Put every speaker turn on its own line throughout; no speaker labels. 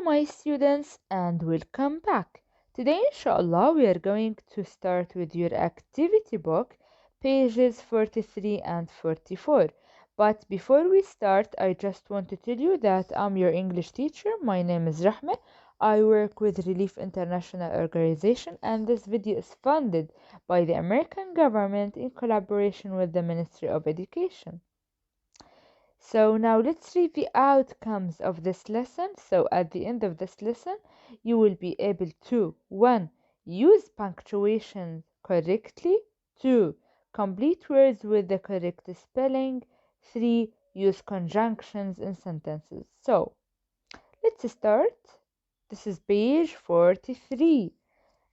my students, and welcome back. Today, inshallah, we are going to start with your activity book, pages 43 and 44. But before we start, I just want to tell you that I'm your English teacher. My name is Rahma. I work with Relief International Organization, and this video is funded by the American government in collaboration with the Ministry of Education. So now let's read the outcomes of this lesson. So at the end of this lesson, you will be able to 1. Use punctuation correctly. 2. Complete words with the correct spelling. 3. Use conjunctions in sentences. So let's start. This is page 43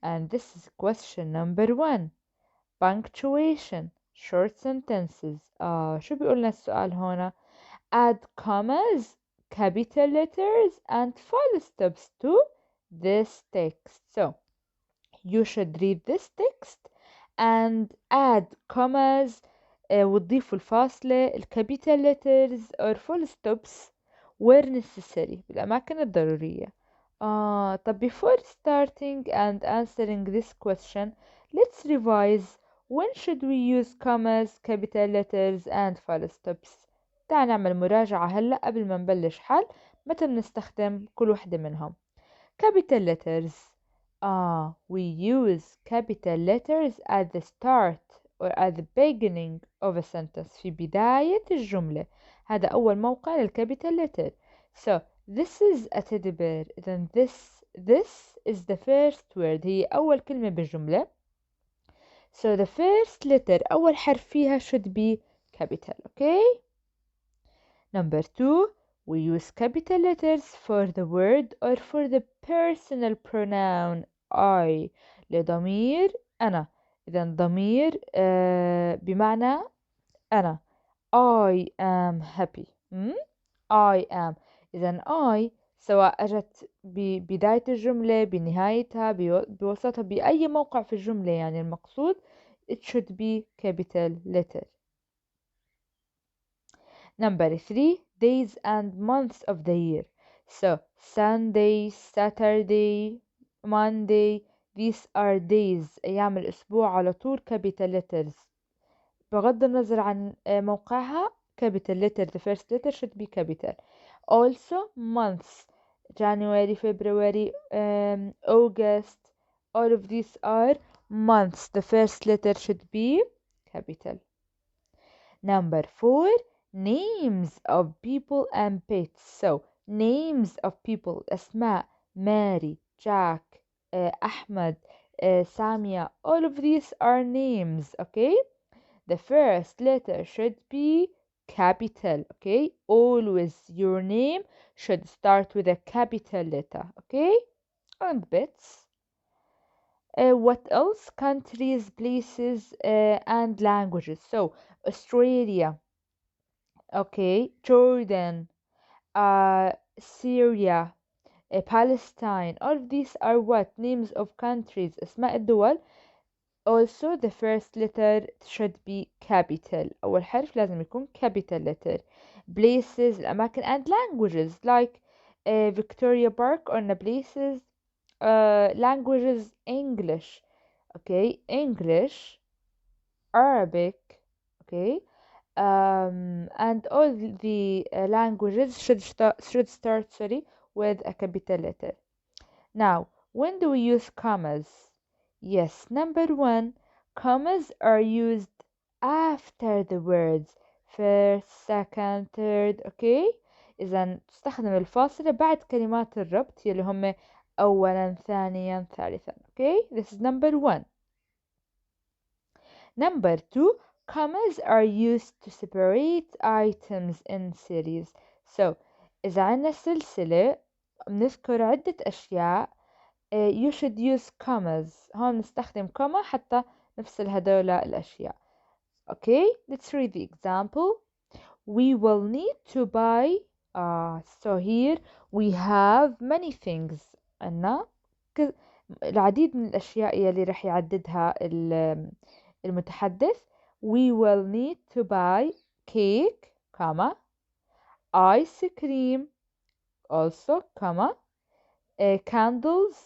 and this is question number 1. Punctuation short sentences. شو بيقولنا السؤال هنا؟ Add commas, capital letters, and full stops to this text. So you should read this text and add commas وتضيفوا الفاصلة capital letters or full stops where necessary بالأماكن الضرورية. طب before starting and answering this question, let's revise. When should we use commas, capital letters, and full stops؟ تعال نعمل مراجعة هلأ قبل ما نبلش حل متى بنستخدم كل وحدة منهم. Capital letters. We use capital letters at the start or at the beginning of a sentence. في بداية الجملة. هذا أول موقع للcapital letter. So this is a teddy bear. Then this is the first word. هي أول كلمة بالجملة. So the first letter أول حرف فيها should be capital. Okay? Number 2, we use capital letters for the word or for the personal pronoun I لضمير أنا. إذا ضمير بمعنى أنا. I am happy. I am. إذا I سواء أجت ببداية الجملة بنهايتها بوسطها بأي موقع في الجملة يعني المقصود it should be capital letter. Number 3, days and months of the year. So Sunday, Saturday, Monday, these are days أيام الأسبوع على طول capital letters. بغض النظر عن موقعها capital letter, the first letter should be capital. Also months, January, February, August, all of these are months. The first letter should be capital. Number 4, names of people and pets. So names of people, أسماء, Mary, Jack, Ahmed, Samia, all of these are names. Okay, the first letter should be capital. Okay, always your name should start with a capital letter. Okay, and pets. What else? Countries, places, and languages. So Australia, okay, Jordan, Syria, Palestine, all of these are what? Names of countries, أسماء الدول. Also the first letter should be capital. أول حرف لازم يكون capital letter. Places, الأماكن, and languages like Victoria Park قلنا places. Languages, English, okay, English, Arabic, okay, and all the languages should start with a capital letter. Now, when do we use commas? Yes, number 1, commas are used after the words first, second, third. Okay, إذا تستخدم الفاصلة بعد كلمات الربط يلي هم أولا ثانيا ثالثا. Okay, this is number 1. Number 2, commas are used to separate items in series. So إذا عنا سلسلة بنذكر عدة أشياء you should use commas. هون نستخدم comma حتى نفصل هدول الأشياء. Okay, let's read the example. We will need to buy. So here we have many things. عنا العديد من الأشياء يلي رح يعددها المتحدث. We will need to buy cake, comma, ice cream, also, comma, candles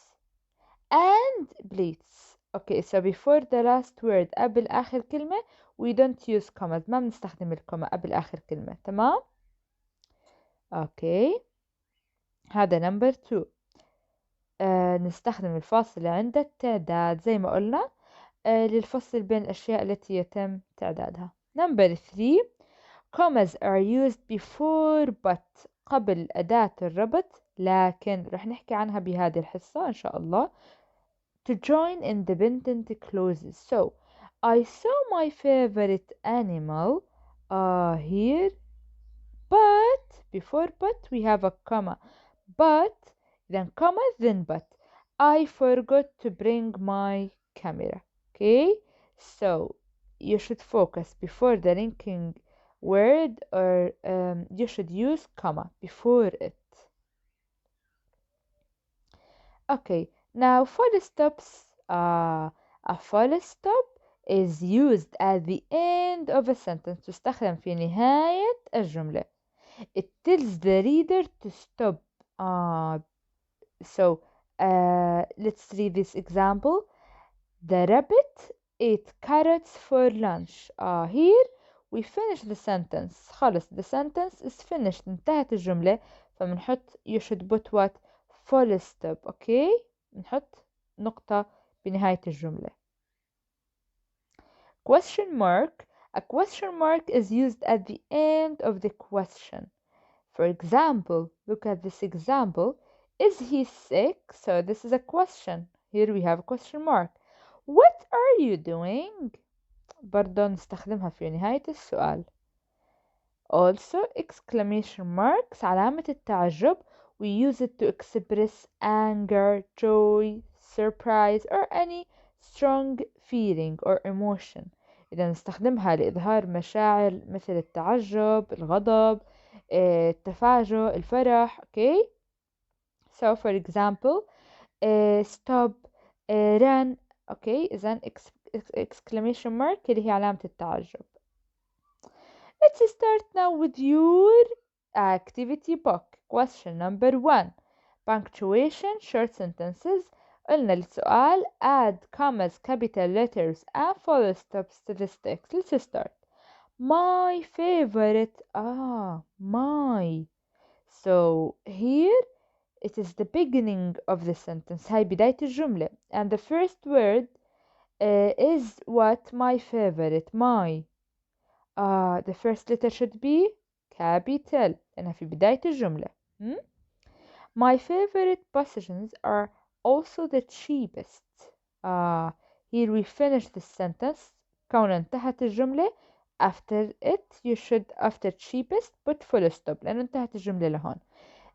and plates. Okay, so before the last word قبل آخر كلمة we don't use commas، ما بنستخدم الكوما قبل آخر كلمة. تمام؟ اوكي، هذا نمبر 2. نستخدم الفاصل اللي عند التعداد زي ما قلنا للفصل بين الأشياء التي يتم تعدادها. نمبر 3. commas are used before but، قبل أداة الربط لكن، رح نحكي عنها بهذه الحصة إن شاء الله. to join independent clauses. So I saw my favorite animal here, but before but we have a comma, but then comma then but. I forgot to bring my camera. Okay, so you should focus before the linking word, or you should use comma before it. Okay, now full stops. A full stop is used at the end of a sentence. تستخدم في نهاية الجملة. It tells the reader to stop. So let's read this example. The rabbit ate carrots for lunch. Here we finish the sentence. خلص, the sentence is finished. انتهت الجملة. فبنحط you should put what? Full stop. Okay, نحط نقطة بنهاية الجملة. Question mark. A question mark is used at the end of the question. For example, look at this example. Is he sick? So this is a question. Here we have a question mark. What are you doing? برضه نستخدمها في نهاية السؤال. Also, exclamation marks علامة التعجب. We use it to express anger, joy, surprise, or any strong feeling or emotion. إذا نستخدمها لإظهار مشاعر مثل التعجب، الغضب، التفاجؤ، الفرح. Okay, so for example, stop, run. Okay, إذا exclamation mark اللي هي علامة التعجب. Let's start now with your activity book. Question number 1. Punctuation, short sentences. قلنا السؤال add commas, capital letters and full stops to this text. Let's start. My favorite. My. So here it is the beginning of the sentence. هاي بداية الجملة. And the first word is what? My favorite. My. The first letter should be capital لأنها في بداية الجملة. My favorite possessions are also the cheapest. Here we finish the sentence. كون انتهت الجملة. After it you should, after cheapest, put full stop لأنه انتهت الجملة لهون.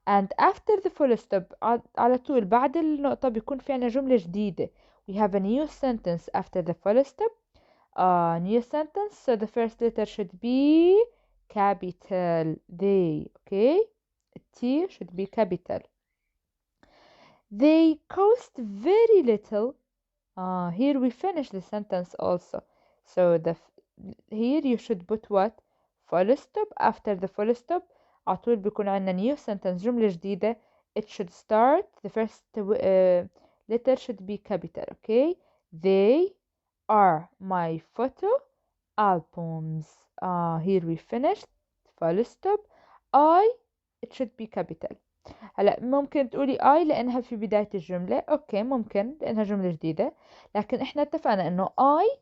And after the full stop على طول بعد النقطة بيكون في عنا جملة جديدة. We have a new sentence after the full stop. New sentence, so the first letter should be capital. They. Okay, T should be capital. They cost very little. Here we finish the sentence also. So here you should put what? Full stop. After the full stop على طول بيكون عندنا new sentence جملة جديدة. It should start, the first letter should be capital. Okay, they are my photo albums. Here we finished. Full stop. it should be capital. هلا ممكن تقولي I لأنها في بداية الجملة. أوكي ممكن لأنها جملة جديدة. لكن إحنا اتفقنا إنه I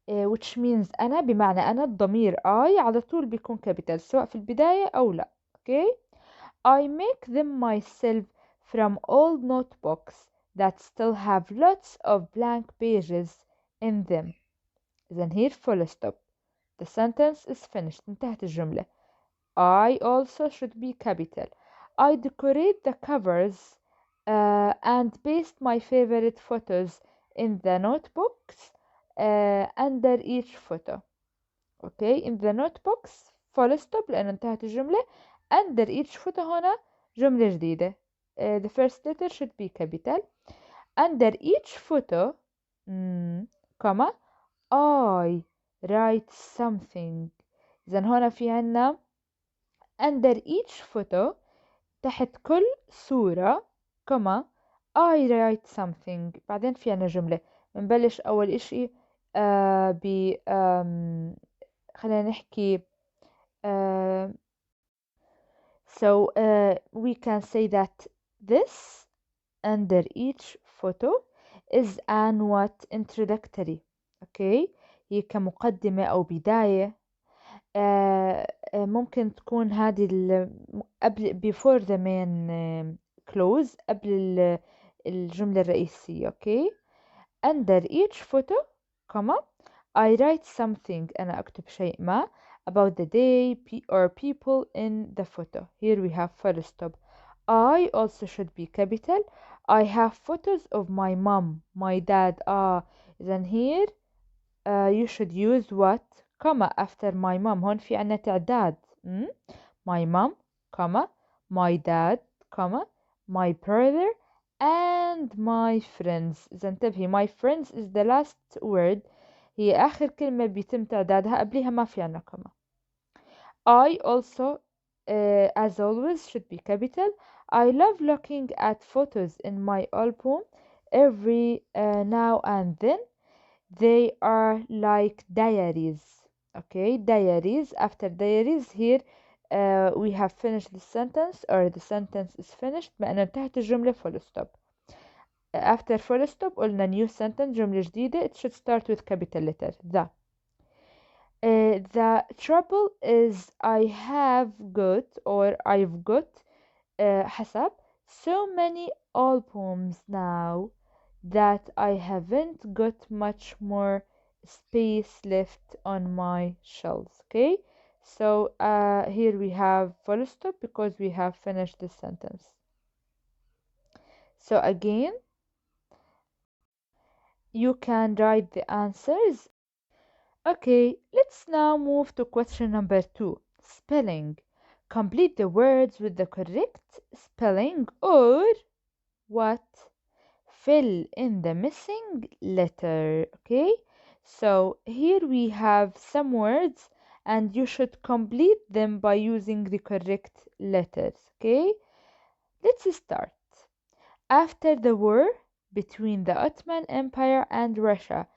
which means أنا، بمعنى أنا الضمير I على طول بيكون capital سواء في البداية أو لا. أوكي. I make them myself from old notebooks that still have lots of blank pages in them. Then here full stop. The sentence is finished. انتهت الجملة. I also should be capital. I decorate the covers and paste my favorite photos in the notebooks under each photo. Okay, in the notebooks full stop لأنه انتهت الجملة. under each photo هنا جملة جديدة. The first letter should be capital. Under each photo comma I write something. إذا هنا في عنا under each photo تحت كل صورة comma I write something. بعدين في عنا جملة بنبلش أول إشي ب خلينا نحكي uh, we can say that this under each photo is an what introductory. okay هي كمقدمة أو بداية. ممكن تكون هذه قبل before the main close قبل الجملة الرئيسية. under each photo comma I write something أنا أكتب شيء ما about the day or people in the photo. Here we have full stop. I also should be capital. I have photos of my mom, my dad. then here you should use what comma after my mom. هون في عنا تعداد. my mom comma my dad comma my brother and my friends. إذا انتبهي my friends is the last word. هي آخر كلمة بيتم تعدادها قبلها ما في عنا كما. I also as always should be capital. I love looking at photos in my album every now and then. They are like diaries. Diaries. After diaries here we have finished the sentence or the sentence is finished بأن انتهت الجملة full stop. After full stop قلنا new sentence جملة جديدة. It should start with capital letter the trouble is I have got or I've got حسب so many albums now that I haven't got much more space left on my shelves. So here we have full stop because we have finished the sentence. So again you can write the answers. Let's now move to question number 2. Spelling. Complete the words with the correct spelling or what? Fill in the missing letter. So here we have some words and you should complete them by using the correct letters. Let's start. After the war between the Ottoman Empire and Russia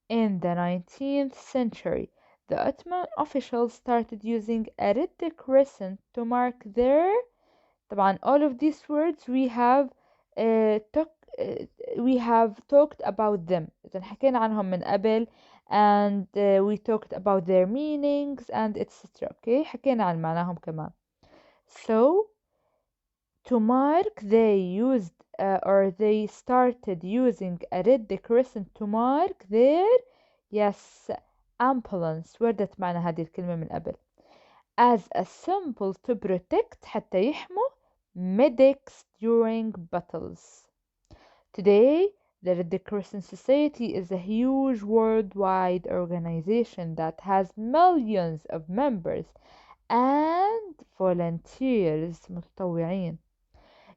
in the 19th century, the Ottoman officials started using a red crescent to mark their طبعا all of these words we have talked about them. إذا حكينا عنهم من قبل and we talked about their meanings and etc. حكينا عن معناهم كمان. So to mark they used or they started using a red crescent to mark their ambulance. وردت معنا هذه الكلمة من قبل. As a symbol to protect حتى يحموا medics during battles. Today, the Red Crescent Society is a huge worldwide organization that has millions of members and volunteers متطوعين.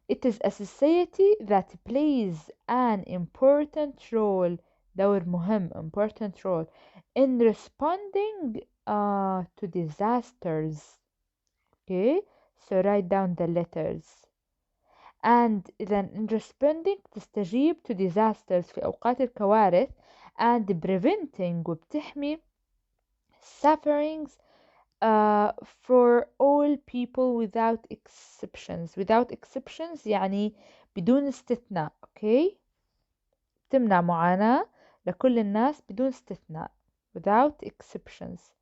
It is a society that plays an important role دور مهم important role in responding to disasters. So write down the letters. And then in responding تستجيب to disasters في أوقات الكوارث and preventing وبتحمي sufferings for all people without exceptions. Without exceptions يعني بدون استثناء. تمنع معاناة لكل الناس بدون استثناء. Without exceptions.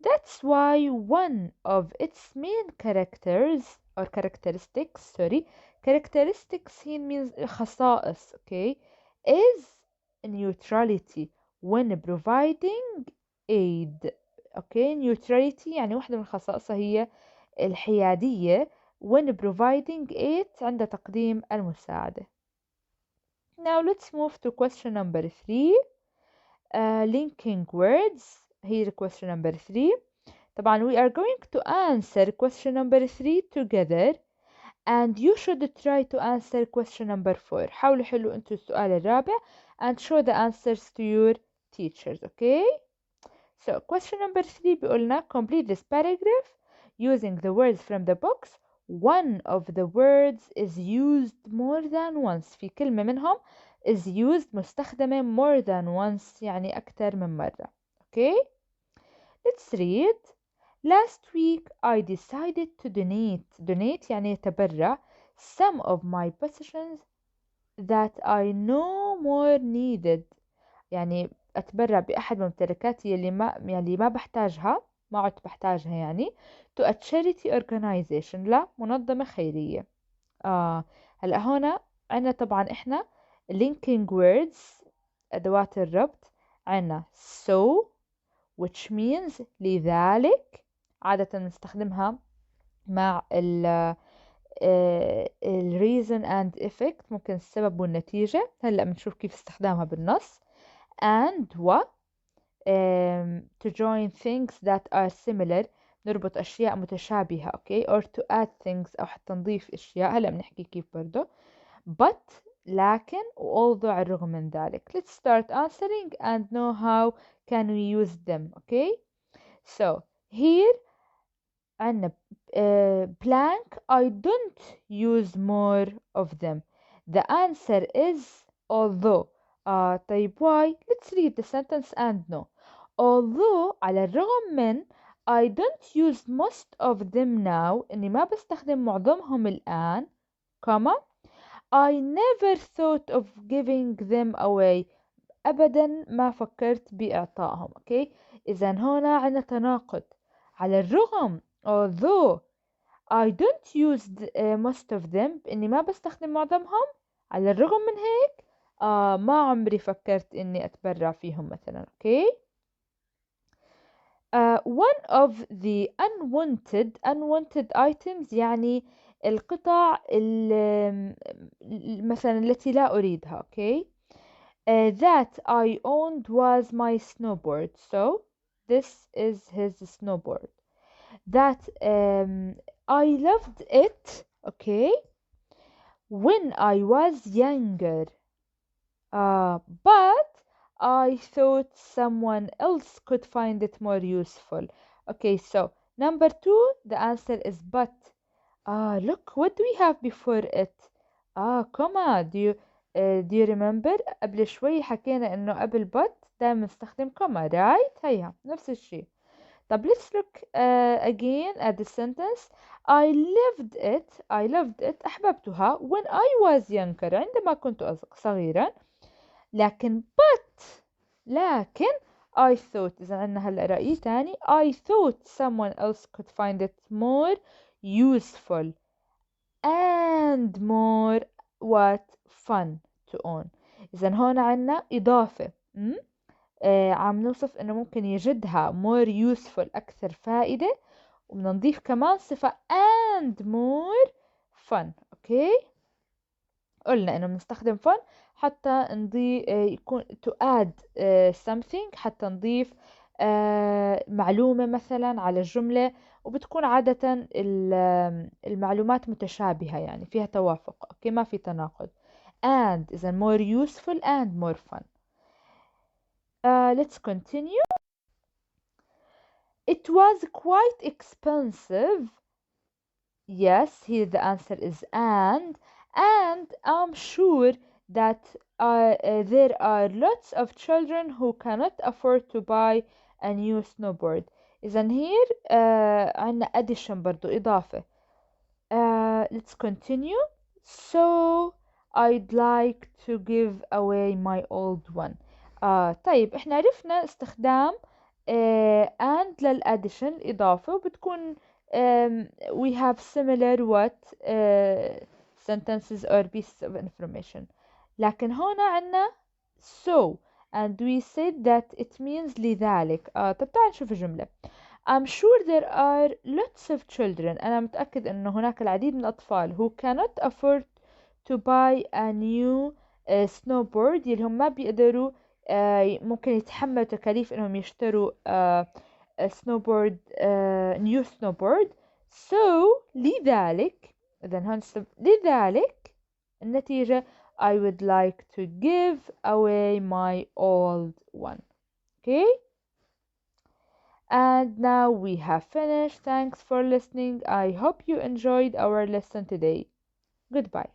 That's why one of its main characteristics here means خصائص is neutrality when providing aid. neutrality يعني واحدة من خصائصها هي الحيادية when providing aid عند تقديم المساعدة. Now let's move to question number 3. Linking words. Here question number 3. طبعا we are going to answer question number 3 together and you should try to answer question number 4. حاولوا حلوا انتوا السؤال الرابع and show the answers to your teachers. So question number 3 بيقولنا complete this paragraph using the words from the box one of the words is used more than once. في كلمة منهم is used مستخدمة more than once يعني أكثر من مرة. Okay? Let's read. Last week I decided to donate يعني يتبرع some of my possessions that I no more needed يعني أتبرع بأحد ممتلكاتي اللي ما بحتاجها ما عدت بحتاجها يعني to a charity organization لمنظمة خيرية. هلأ هنا عنا طبعا إحنا linking words أدوات الربط عنا so which means لذلك عادة نستخدمها مع ال reason and effect ممكن السبب والنتيجة. هلأ بنشوف كيف استخدامها بالنص. and to join things that are similar نربط أشياء متشابهة okay or to add things أو حتى نضيف أشياء. هلأ بنحكي كيف برضو but لكن although على الرغم من ذلك. Let's start answering and know how can we use them. Okay, so here عندنا blank I don't use more of them. The answer is although. طيب why? Let's read the sentence and know. Although على الرغم من I don't use most of them now إني ما بستخدم معظمهم الآن comma I never thought of giving them away. أبدا ما فكرت بإعطائهم. okay إذا هنا عندنا تناقض. على الرغم although I don't use most of them إني ما بستخدم معظمهم على الرغم من هيك ما عمري فكرت إني أتبرع فيهم مثلا. okay one of the unwanted items يعني القطع مثلا التي لا أريدها. okay that I owned was my snowboard. So this is his snowboard. That I loved it okay when I was younger but I thought someone else could find it more useful. okay so number 2 the answer is but. look what do we have before it. comma do you remember قبل شوي حكينا انه قبل but دائما نستخدم comma right. هيها نفس الشيء. طب let's look again at the sentence. I loved it أحببتها when I was younger عندما كنت صغيرا. لكن I thought إذا عندنا هلا رأي تاني I thought someone else could find it more useful and more what fun to own. إذا هون عنا إضافة عم نوصف إنه ممكن يجدها more useful أكثر فائدة وبدنا نضيف كمان صفة and more fun. okay قلنا إنه بنستخدم fun حتى نضيف يكون to add something حتى نضيف معلومة مثلا على الجملة وبتكون عادة المعلومات متشابهة يعني فيها توافق. اوكي ما في تناقض. and إذا more useful and more fun. let's continue. It was quite expensive. Yes, here the answer is and I'm sure that there are lots of children who cannot afford to buy a new snowboard. إذن here عنا addition برضو إضافة. let's continue. So I'd like to give away my old one. طيب احنا عرفنا استخدام and للaddition الإضافة وبتكون we have similar what sentences or pieces of information. لكن هنا عنا so and we said that it means لذلك. طب تعال نشوف الجملة. I'm sure there are lots of children أنا متأكد أنه هناك العديد من الأطفال who cannot afford to buy a new snowboard اللي هم ما بيقدروا ممكن يتحملوا تكاليف أنهم يشتروا snowboard new snowboard. so لذلك إذا هنسب لذلك النتيجة I would like to give away my old one. okay And now we have finished. Thanks for listening. I hope you enjoyed our lesson today. Goodbye.